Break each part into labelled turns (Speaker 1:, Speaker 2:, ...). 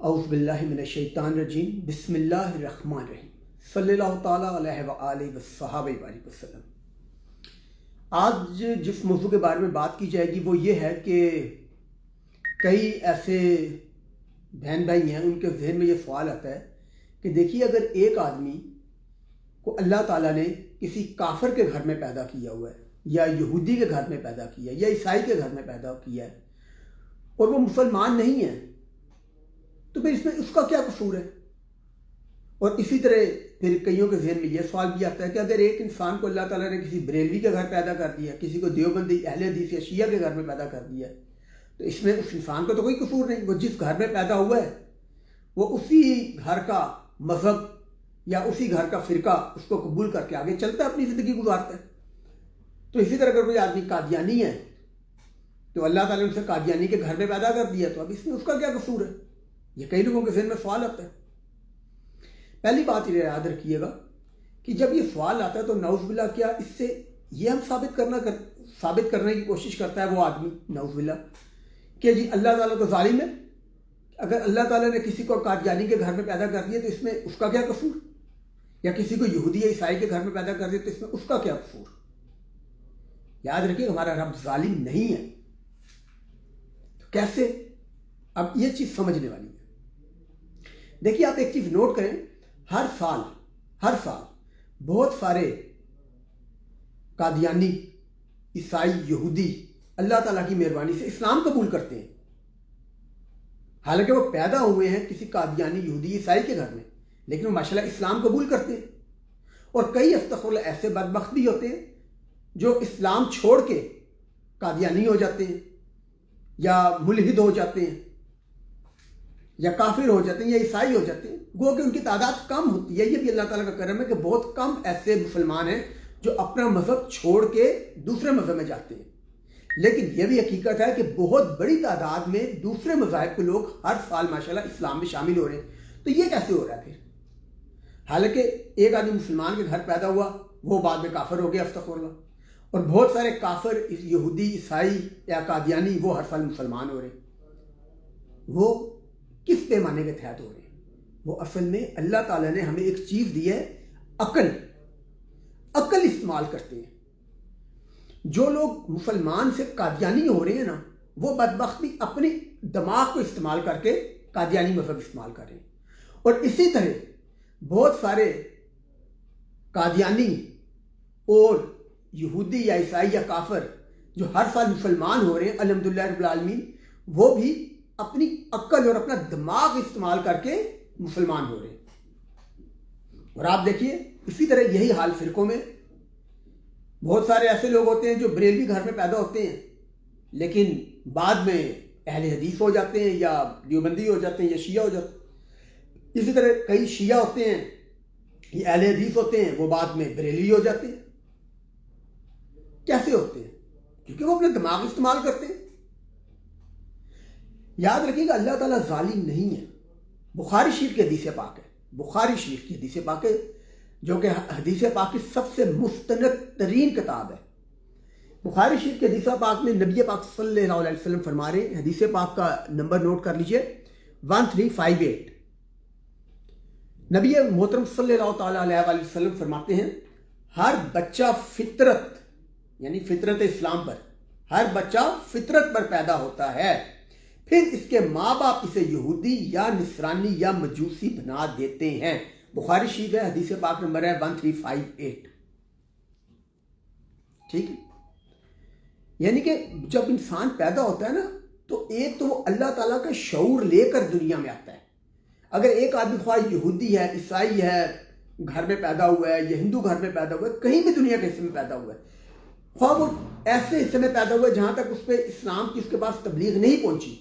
Speaker 1: اعوذ باللہ من الشیطان الرجیم بسم اللہ الرحمن الرحیم صلی اللہ تعالیٰ علیہ وآلہ وصحبہ بارک وسلم۔ آج جس موضوع کے بارے میں بات کی جائے گی وہ یہ ہے کہ کئی ایسے بہن بھائی ہیں، ان کے ذہن میں یہ سوال آتا ہے کہ دیکھیے، اگر ایک آدمی کو اللہ تعالیٰ نے کسی کافر کے گھر میں پیدا کیا ہوا ہے، یا یہودی کے گھر میں پیدا کیا ہے، یا عیسائی کے گھر میں پیدا کیا ہے، اور وہ مسلمان نہیں ہے، تو پھر اس میں اس کا کیا قصور ہے؟ اور اسی طرح پھر کئیوں کے ذہن میں یہ سوال بھی آتا ہے کہ اگر ایک انسان کو اللہ تعالیٰ نے کسی بریلوی کے گھر پیدا کر دیا، کسی کو دیوبندی اہل حدیث یا شیعہ کے گھر میں پیدا کر دیا، تو اس میں اس انسان کو تو کوئی قصور نہیں۔ وہ جس گھر میں پیدا ہوا ہے وہ اسی گھر کا مذہب یا اسی گھر کا فرقہ اس کو قبول کر کے آگے چلتا ہے، اپنی زندگی گزارتا ہے۔ تو اسی طرح اگر کوئی آدمی قادیانی ہے تو اللہ تعالیٰ نے اسے قادیانی کے گھر میں پیدا کر دیا، تو اب اس میں اس کا کیا قصور ہے؟ یہ کئی لوگوں کے ذہن میں سوال آتا ہے۔ پہلی بات یہ یاد رکھیے گا کہ جب یہ سوال آتا ہے تو نعوذ باللہ، کیا اس سے یہ ہم ثابت کرنے کی کوشش کرتا ہے وہ آدمی، نعوذ باللہ، کہ جی اللہ تعالیٰ تو ظالم ہے؟ اگر اللہ تعالیٰ نے کسی کو قادیانی کے گھر میں پیدا کر دیا تو اس میں اس کا کیا قصور؟ یا کسی کو یہودی یا عیسائی کے گھر میں پیدا کر دیا تو اس میں اس کا کیا قصور؟ یاد رکھیے ہمارا رب ظالم نہیں ہے۔ تو کیسے؟ اب یہ چیز سمجھنے والی ہے۔ دیکھیے، آپ ایک چیز نوٹ کریں، ہر سال بہت سارے قادیانی، عیسائی، یہودی اللہ تعالیٰ کی مہربانی سے اسلام قبول کرتے ہیں، حالانکہ وہ پیدا ہوئے ہیں کسی قادیانی، یہودی، عیسائی کے گھر میں، لیکن وہ ماشاءاللہ اسلام قبول کرتے ہیں۔ اور کئی استغفر اللہ ایسے بدبخت بھی ہوتے ہیں جو اسلام چھوڑ کے قادیانی ہو جاتے ہیں، یا ملحد ہو جاتے ہیں، یا کافر ہو جاتے ہیں، یا عیسائی ہو جاتے ہیں۔ گو کہ ان کی تعداد کم ہوتی ہے، یہ بھی اللہ تعالیٰ کا کرم ہے کہ بہت کم ایسے مسلمان ہیں جو اپنا مذہب چھوڑ کے دوسرے مذہب میں جاتے ہیں، لیکن یہ بھی حقیقت ہے کہ بہت بڑی تعداد میں دوسرے مذاہب کے لوگ ہر سال ماشاءاللہ اسلام میں شامل ہو رہے ہیں۔ تو یہ کیسے ہو رہا ہے پھر؟ حالانکہ ایک آدمی مسلمان کے گھر پیدا ہوا، وہ بعد میں کافر ہو گیا، استغفر اللہ، اور بہت سارے کافر، یہودی، عیسائی یا قادیانی، وہ ہر سال مسلمان ہو رہے ہیں۔ وہ کس پیمانے کے تحت ہو رہے ہیں؟ وہ اصل میں اللہ تعالیٰ نے ہمیں ایک چیز دی ہے، عقل استعمال کرتے ہیں۔ جو لوگ مسلمان سے قادیانی ہو رہے ہیں نا، وہ بدبخت بھی اپنے دماغ کو استعمال کر کے قادیانی مذہب استعمال کر رہے ہیں۔ اور اسی طرح بہت سارے قادیانی اور یہودی یا عیسائی یا کافر جو ہر سال مسلمان ہو رہے ہیں، الحمدللہ رب العالمین، وہ بھی اپنی عقل اور اپنا دماغ استعمال کر کے مسلمان ہو رہے ہیں۔ اور آپ دیکھیے اسی طرح یہی حال فرقوں میں، بہت سارے ایسے لوگ ہوتے ہیں جو بریلوی گھر میں پیدا ہوتے ہیں لیکن بعد میں اہل حدیث ہو جاتے ہیں، یا دیوبندی ہو جاتے ہیں، یا شیعہ ہو جاتے ہیں۔ اسی طرح کئی شیعہ ہوتے ہیں، یہ اہل حدیث ہوتے ہیں، وہ بعد میں بریلوی ہو جاتے ہیں۔ کیسے ہوتے ہیں؟ کیونکہ وہ اپنا دماغ استعمال کرتے ہیں۔ یاد رکھیے گا اللہ تعالیٰ ظالم نہیں ہے۔ بخاری شریف کی حدیث پاک ہے، بخاری شریف کی حدیث پاک ہے، جو کہ حدیث پاک کی سب سے مستند ترین کتاب ہے۔ بخاری شریف کی حدیث پاک میں نبی پاک صلی اللہ علیہ وسلم فرما رہے ہیں، حدیث پاک کا نمبر نوٹ کر لیجئے، 1358۔ نبی محترم صلی اللہ تعالیٰ علیہ وآلہ وسلم فرماتے ہیں، ہر بچہ فطرت، یعنی فطرت اسلام پر، ہر بچہ فطرت پر پیدا ہوتا ہے، پھر اس کے ماں باپ اسے یہودی یا نصرانی یا مجوسی بنا دیتے ہیں۔ بخاری شریف ہے، حدیث پاک نمبر ہے 1358۔ ٹھیک ہے؟ یعنی کہ جب انسان پیدا ہوتا ہے نا، تو ایک تو وہ اللہ تعالیٰ کا شعور لے کر دنیا میں آتا ہے۔ اگر ایک آدمی خواہ یہودی ہے، عیسائی ہے، گھر میں پیدا ہوا ہے، یا ہندو گھر میں پیدا ہوا ہے، کہیں بھی دنیا کے حصے میں پیدا ہوا ہے، خواہ وہ ایسے حصے میں پیدا ہوا ہے جہاں تک اس پہ اسلام کی اس کے پاس تبلیغ نہیں پہنچی،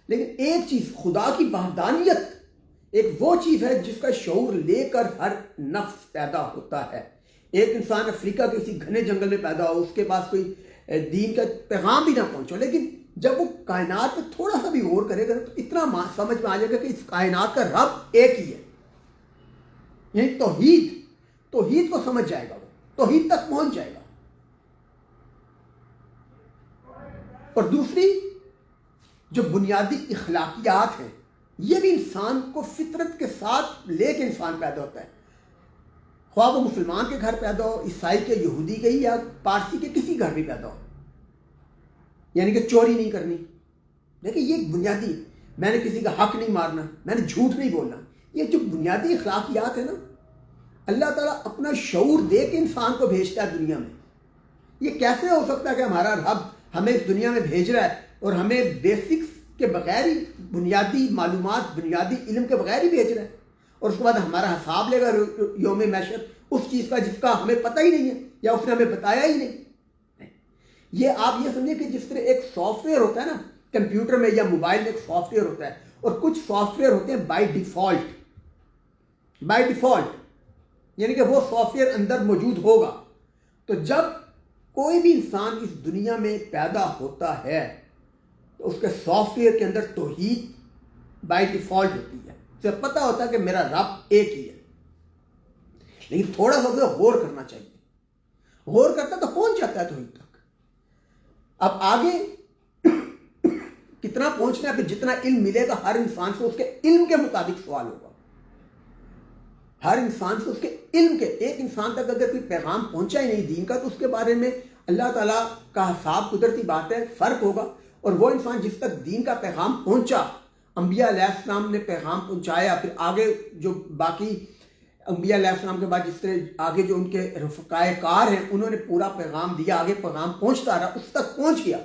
Speaker 1: لیکن ایک چیز، خدا کی وحدانیت ایک وہ چیز ہے جس کا شعور لے کر ہر نفس پیدا ہوتا ہے۔ ایک انسان افریقہ کے کسی گھنے جنگل میں پیدا ہو، اس کے پاس کوئی دین کا پیغام بھی نہ پہنچو، لیکن جب وہ کائنات پہ تھوڑا سا بھی غور کرے گا تو اتنا سمجھ میں آ جائے گا کہ اس کائنات کا رب ایک ہی ہے، یعنی توحید کو سمجھ جائے گا، وہ توحید تک پہنچ جائے گا۔ اور دوسری جو بنیادی اخلاقیات ہیں، یہ بھی انسان کو فطرت کے ساتھ لے کے انسان پیدا ہوتا ہے، خواہ وہ مسلمان کے گھر پیدا ہو، عیسائی کے، یہودی کے یا پارسی کے کسی گھر بھی پیدا ہو، یعنی کہ چوری نہیں کرنی. دیکھیں یہ بنیادی، میں نے کسی کا حق نہیں مارنا، میں نے جھوٹ نہیں بولنا، یہ جو بنیادی اخلاقیات ہیں نا، اللہ تعالیٰ اپنا شعور دے کے انسان کو بھیجتا ہے دنیا میں. یہ کیسے ہو سکتا ہے کہ ہمارا رب ہمیں اس دنیا میں بھیج رہا ہے اور ہمیں بیسکس کے بغیر ہی، بنیادی معلومات، بنیادی علم کے بغیر ہی بھیج رہا ہے، اور اس کے بعد ہمارا حساب لے گا یوم محشر اس چیز کا جس کا ہمیں پتہ ہی نہیں ہے یا اس نے ہمیں بتایا ہی نہیں. یہ آپ یہ سمجھیں کہ جس طرح ایک سافٹ ویئر ہوتا ہے نا کمپیوٹر میں یا موبائل میں، ایک سافٹ ویئر ہوتا ہے اور کچھ سافٹ ویئر ہوتے ہیں بائی ڈیفالٹ، یعنی کہ وہ سافٹ ویئر اندر موجود ہوگا. تو جب کوئی بھی انسان اس دنیا میں پیدا ہوتا ہے تو اس کے سافٹ ویئر کے اندر توحید بائی ڈیفالٹ ہوتی ہے، اسے پتہ ہوتا ہے کہ میرا رب ایک ہی ہے. لیکن تھوڑا سا اسے غور کرنا چاہیے، غور کرتا تو پہنچ جاتا ہے توحید تک. اب آگے کتنا پہنچنا ہے، پھر جتنا علم ملے گا ہر انسان سے اس کے علم کے مطابق سوال ہوگا. ہر انسان سے اس کے علم کے، ایک انسان تک اگر کوئی پیغام پہنچا ہی نہیں دین کا تو اس کے بارے میں اللہ تعالیٰ کا حساب قدرتی بات ہے، فرق ہوگا. اور وہ انسان جس تک دین کا پیغام پہنچا، انبیاء علیہ السلام نے پیغام پہنچایا، پھر آگے جو باقی انبیاء علیہ السلام کے بعد جس طرح آگے جو ان کے رفقائے کار ہیں انہوں نے پورا پیغام دیا، آگے پیغام پہنچتا رہا، اس تک پہنچ گیا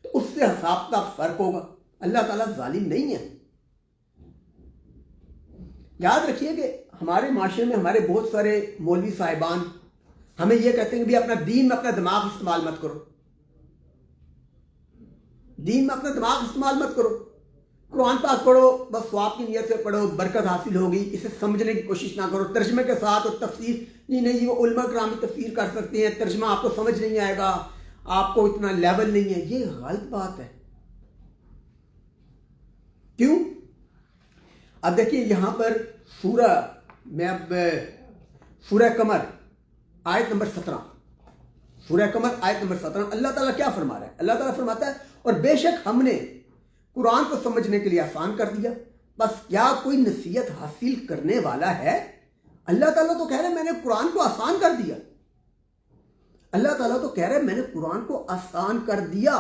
Speaker 1: تو اس سے حساب کا فرق ہوگا. اللہ تعالیٰ ظالم نہیں ہے. یاد رکھیے کہ ہمارے معاشرے میں ہمارے بہت سارے مولوی صاحبان ہمیں یہ کہتے ہیں کہ بھی اپنا دین میں اپنا دماغ استعمال مت کرو، دین میں اپنا دماغ استعمال مت کرو، قرآن پاک پڑھو، بس ثواب کی نیت سے پڑھو، برکت حاصل ہوگی، اسے سمجھنے کی کوشش نہ کرو ترجمے کے ساتھ. اور تفسیر نہیں وہ علماء کرام تفسیر کر سکتے ہیں، ترجمہ آپ کو سمجھ نہیں آئے گا، آپ کو اتنا لیول نہیں ہے. یہ غلط بات ہے. کیوں؟ اب دیکھیے یہاں پر سورہ قمر آیت نمبر 17، سورہ قمر آیت نمبر 17 اللہ تعالیٰ کیا فرما رہا ہے؟ اللہ تعالیٰ فرماتا ہے اور بے شک ہم نے قرآن کو سمجھنے کے لیے آسان کر دیا، بس کیا کوئی نصیحت حاصل کرنے والا ہے؟ اللہ تعالیٰ تو کہہ رہے ہیں میں نے قرآن کو آسان کر دیا. اللہ تعالیٰ تو کہہ رہے ہیں میں نے قرآن کو آسان کر دیا،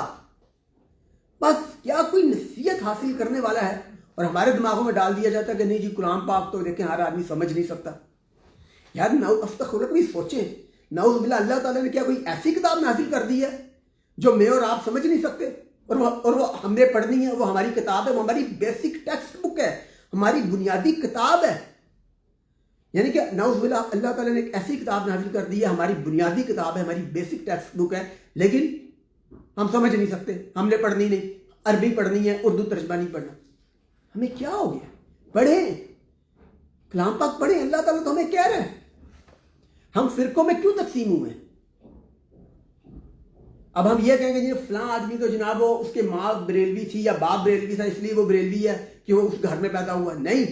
Speaker 1: بس کیا کوئی نصیحت حاصل کرنے والا ہے؟ اور ہمارے دماغوں میں ڈال دیا جاتا ہے کہ نہیں جی قرآن پاک تو دیکھیں ہر آدمی سمجھ نہیں سکتا. یار استغفر بھی سوچیں، نعوذ باللہ اللہ تعالیٰ نے کیا کوئی ایسی کتاب نازل کر دی ہے جو میں اور آپ سمجھ نہیں سکتے اور وہ ہم نے پڑھنی ہے؟ وہ ہماری کتاب ہے، وہ ہماری بیسک ٹیکسٹ بک ہے، ہماری بنیادی کتاب ہے. یعنی کہ نعوذ باللہ اللہ تعالیٰ نے ایک ایسی کتاب نازل کر دی ہے، ہماری بنیادی کتاب ہے، ہماری بیسک ٹیکسٹ بک ہے، لیکن ہم سمجھ نہیں سکتے، ہم نے پڑھنی نہیں، عربی پڑھنی ہے، اردو ترجمہ نہیں پڑھنا. ہمیں کیا ہو گیا؟ پڑھیں کلام پاک پڑھیں. اللہ تعالیٰ تو ہمیں کہہ رہے ہیں. ہم فرقوں میں کیوں تقسیم ہوئے ہیں؟ اب ہم یہ کہیں گے جی فلاں آدمی تو جناب وہ اس کے ماں بریلوی تھی یا باپ بریلوی تھا اس لیے وہ بریلوی ہے کہ وہ اس گھر میں پیدا ہوا. نہیں،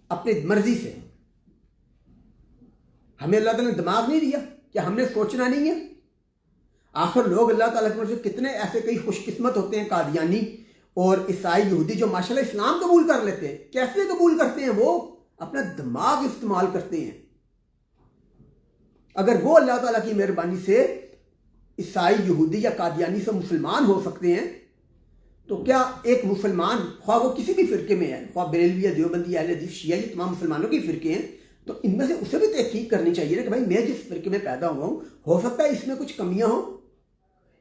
Speaker 1: اپنی مرضی سے. ہمیں اللہ تعالیٰ نے دماغ نہیں دیا کہ ہم نے سوچنا نہیں ہے؟ آخر لوگ اللہ تعالیٰ کی سے کتنے ایسے کئی خوش قسمت ہوتے ہیں، قادیانی اور عیسائی یہودی، جو ماشاءاللہ اسلام قبول کر لیتے ہیں. کیسے قبول کرتے ہیں؟ وہ اپنا دماغ استعمال کرتے ہیں. اگر وہ اللہ تعالیٰ کی مہربانی سے عیسائی یہودی یا قادیانی سے مسلمان ہو سکتے ہیں تو کیا ایک مسلمان خواہ وہ کسی بھی فرقے میں ہے، خواہ بریلوی یا دیوبندی، اہل حدیث، شیعہ، یہ تمام مسلمانوں کے فرقے ہیں، تو ان میں سے اسے بھی تحقیق کرنی چاہیے نا کہ بھائی میں جس فرقے میں پیدا ہوا ہوں ہو سکتا ہے اس میں کچھ کمیاں ہوں،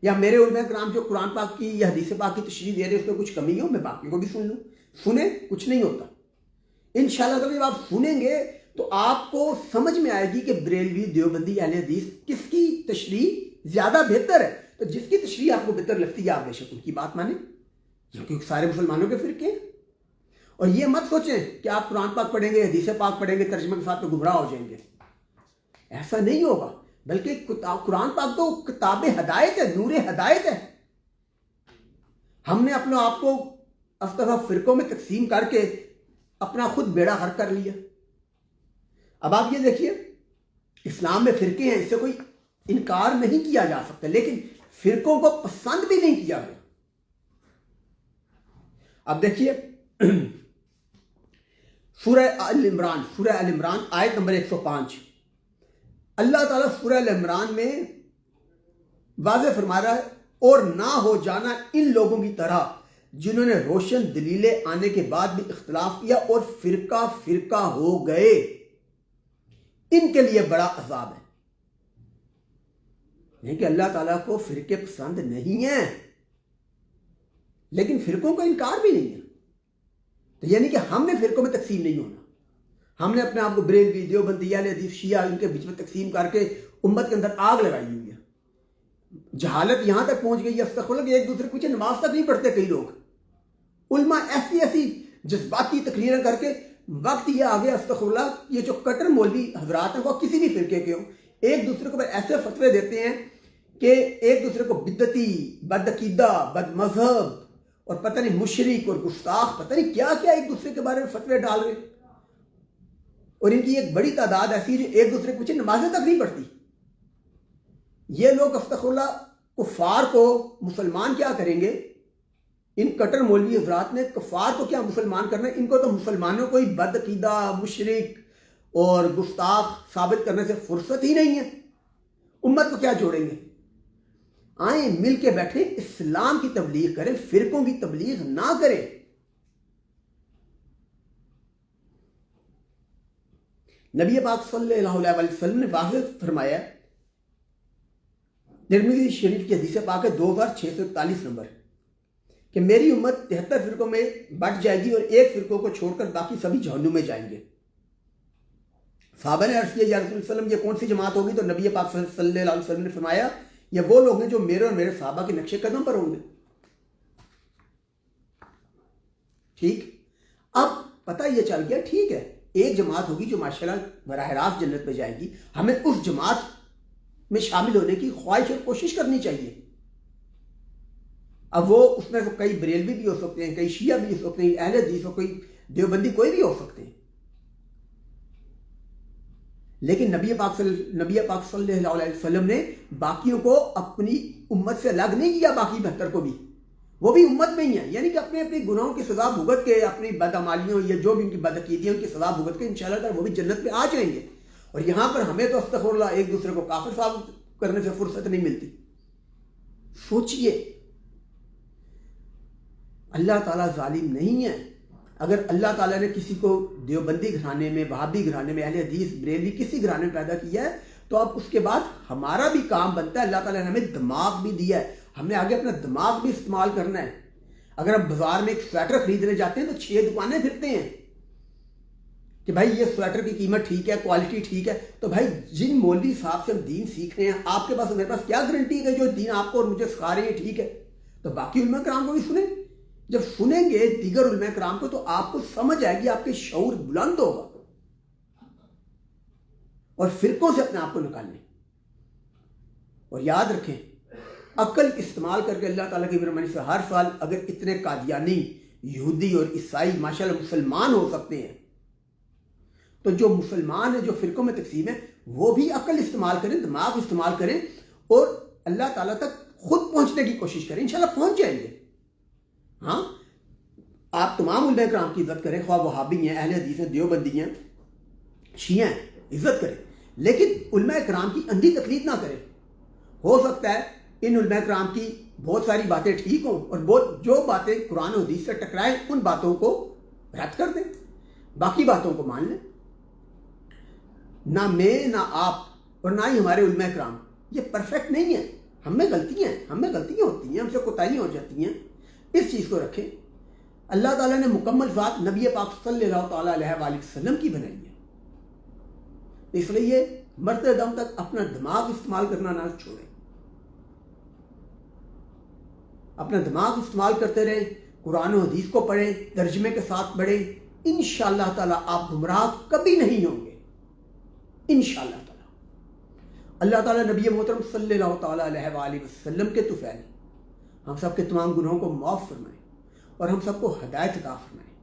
Speaker 1: یا میرے علماء کرام جو قرآن پاک کی یا حدیث پاک کی تشریح دے رہے اس میں کچھ کمی ہو، میں باقی کو بھی سن لوں. سنیں، کچھ نہیں ہوتا. انشاءاللہ جب آپ سنیں گے تو آپ کو سمجھ میں آئے گی کہ بریلوی، دیوبندی، اہل حدیث کس کی تشریح زیادہ بہتر ہے. تو جس کی تشریح آپ کو بہتر لگتی ہے آپ بے شک ان کی بات مانیں، کیونکہ سارے مسلمانوں کے فرقے ہیں. اور یہ مت سوچیں کہ آپ قرآن پاک پڑھیں گے، حدیث پاک پڑھیں گے، ترجمے کے ساتھ تو گمراہ ہو جائیں گے. ایسا نہیں ہوگا، بلکہ قرآن پاک تو کتاب ہدایت ہے، نور ہدایت ہے. ہم نے اپنا آپ کو افتتاح فرقوں میں تقسیم کر کے اپنا خود بیڑا غرق کر لیا. اب آپ یہ دیکھیے اسلام میں فرقے ہیں، اس سے کوئی انکار نہیں کیا جا سکتا، لیکن فرقوں کو پسند بھی نہیں کیا گیا. اب دیکھیے سورہ ال عمران آیت نمبر 105. اللہ تعالیٰ سورہ ال عمران میں واضح فرما رہا ہے اور نہ ہو جانا ان لوگوں کی طرح جنہوں نے روشن دلیلیں آنے کے بعد بھی اختلاف کیا اور فرقہ فرقہ ہو گئے، ان کے لیے بڑا عذاب ہے. نہیں کہ اللہ تعالیٰ کو فرقے پسند نہیں ہیں، لیکن فرقوں کا انکار بھی نہیں ہے. تو یعنی کہ ہم نے فرقوں میں تقسیم نہیں ہونا. ہم نے اپنے آپ کو بریلوی، دیوبندی، اہل حدیث، شیعہ ان کے بیچ میں تقسیم کر کے امت کے اندر آگ لگائی ہوئی ہے. جہالت یہاں تک پہنچ گئی ہے استغفر اللہ کہ ایک دوسرے کے پیچھے نماز تک نہیں پڑھتے کئی لوگ. علماء ایسی جذباتی تقریریں کر کے وقت یہ آ گیا استغفر اللہ، یہ جو کٹر مولوی حضرات ہیں وہ کسی بھی فرقے کے ہوں، ایک دوسرے کو ایسے فتوے دیتے ہیں کہ ایک دوسرے کو بدعتی، بدعقیدہ، بد مذہب اور پتہ نہیں مشرک اور گستاخ، پتہ نہیں کیا کیا ایک دوسرے کے بارے میں فتوے ڈال رہے. اور ان کی ایک بڑی تعداد ایسی ہے جو ایک دوسرے کے پیچھے نمازیں تک نہیں پڑھتی. یہ لوگ استغفر اللہ کفار کو مسلمان کیا کریں گے؟ ان کٹر مولوی حضرات نے کفار کو کیا مسلمان کرنا ہے؟ ان کو تو مسلمانوں کو ہی بدعقیدہ، مشرک اور گستاخ ثابت کرنے سے فرصت ہی نہیں ہے. امت کو کیا جوڑیں گے؟ آئیں مل کے بیٹھیں، اسلام کی تبلیغ کریں، فرقوں کی تبلیغ نہ کریں. نبی پاک صلی اللہ علیہ وسلم نے واضح فرمایا، ترمذی شریف کی حدیث پاک ہے 2641 نمبر، کہ میری امت 73 فرقوں میں بٹ جائے گی اور ایک فرقوں کو چھوڑ کر باقی سبھی جہنم میں جائیں گے. صحابہ نے عرض کیا یا رسول اللہ صلی اللہ علیہ وسلم یہ کون سی جماعت ہوگی؟ تو نبی پاک صلی اللہ علیہ وسلم نے فرمایا یہ وہ لوگ ہیں جو میرے اور میرے صحابہ کے نقش قدم پر ہوں گے. ٹھیک، اب پتہ یہ چل گیا، ٹھیک ہے ایک جماعت ہوگی جو ماشاءاللہ براہ راست جنت میں جائے گی، ہمیں اس جماعت میں شامل ہونے کی خواہش اور کوشش کرنی چاہیے. اب وہ اس میں کئی بریلوی بھی ہو سکتے ہیں، کئی شیعہ بھی ہو سکتے ہیں، اہل حدیث ہو، کوئی دیوبندی، کوئی بھی ہو سکتے ہیں. لیکن نبی پاک صلی اللہ علیہ وسلم نے باقیوں کو اپنی امت سے الگ نہیں کیا. باقی 72 کو بھی وہ بھی امت میں ہی ہیں، یعنی کہ اپنے اپنے گناہوں کی سزا بھگت کے، اپنی بدعمالیوں یا جو بھی ان کی بدعقیدیوں کی سزا بھگت کے انشاءاللہ تعالی وہ بھی جنت میں آ جائیں گے. اور یہاں پر ہمیں تو استغفر اللہ ایک دوسرے کو کافر ثابت کرنے سے فرصت نہیں ملتی. سوچئے، اللہ تعالیٰ ظالم نہیں ہے. اگر اللہ تعالیٰ نے کسی کو دیوبندی گھرانے میں، وہابی گھرانے میں، اہل حدیث، بریلوی کسی گھرانے میں پیدا کیا ہے تو اب اس کے بعد ہمارا بھی کام بنتا ہے. اللہ تعالیٰ نے ہمیں دماغ بھی دیا ہے، ہم نے آگے اپنا دماغ بھی استعمال کرنا ہے. اگر ہم بازار میں ایک سویٹر خریدنے جاتے ہیں تو 6 دکانیں پھرتے ہیں کہ بھائی یہ سویٹر کی قیمت ٹھیک ہے، کوالٹی ٹھیک ہے. تو بھائی جن مولوی صاحب سے ہم دین سیکھ رہے ہیں، آپ کے پاس میرے پاس کیا گارنٹی ہے جو دین آپ کو اور مجھے سکھا رہے ہیں ٹھیک ہے؟ تو باقی علماء کرام کو بھی سنیں. جب سنیں گے دیگر علماء کرام کو تو آپ کو سمجھ آئے گی، آپ کے شعور بلند ہوگا. اور فرقوں سے اپنے آپ کو نکالنے. اور یاد رکھیں، عقل استعمال کر کے اللہ تعالیٰ کی مہربانی سے ہر سال اگر اتنے قادیانی، یہودی اور عیسائی ماشاءاللہ مسلمان ہو سکتے ہیں تو جو مسلمان ہیں جو فرقوں میں تقسیم ہے وہ بھی عقل استعمال کریں، دماغ استعمال کریں اور اللہ تعالیٰ تک خود پہنچنے کی کوشش کریں. انشاءاللہ پہنچ جائیں گے. ہاں، آپ تمام علماء کرام کی عزت کریں، خواہ وہابی ہیں، اہل حدیث ہیں، دیوبندی ہیں، شیعہ ہیں، عزت کریں، لیکن علماء کرام کی اندھی تقلید نہ کریں. ہو سکتا ہے ان علماء کرام کی بہت ساری باتیں ٹھیک ہوں اور جو باتیں قرآن و حدیث سے ٹکرائیں ان باتوں کو رد کر دیں، باقی باتوں کو مان لیں. نہ میں، نہ آپ اور نہ ہی ہمارے علماء کرام یہ پرفیکٹ نہیں ہے. ہمیں غلطیاں ہوتی ہیں، ہم سے کوتاہیاں ہو جاتی ہیں. اس چیز کو رکھیں. اللہ تعالیٰ نے مکمل ذات نبی پاک صلی اللہ تعالیٰ علیہ وآلہ وسلم کی بنائی ہے، اس لیے مرتے دم تک اپنا دماغ استعمال کرنا نہ چھوڑیں. اپنا دماغ استعمال کرتے رہیں، قرآن و حدیث کو پڑھیں، ترجمے کے ساتھ پڑھیں. انشاءاللہ تعالیٰ آپ گمراہ کبھی نہیں ہوں گے انشاءاللہ تعالیٰ. اللہ تعالیٰ نبی محترم صلی اللہ تعالیٰ علیہ وآلہ وسلم کے طفیل ہم سب کے تمام گناہوں کو معاف فرمائیں اور ہم سب کو ہدایت عطا فرمائیں.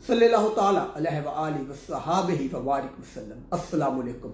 Speaker 1: صلی اللہ تعالیٰ علیہ وآلہ وصحابہ وبارک وسلم. السلام علیکم.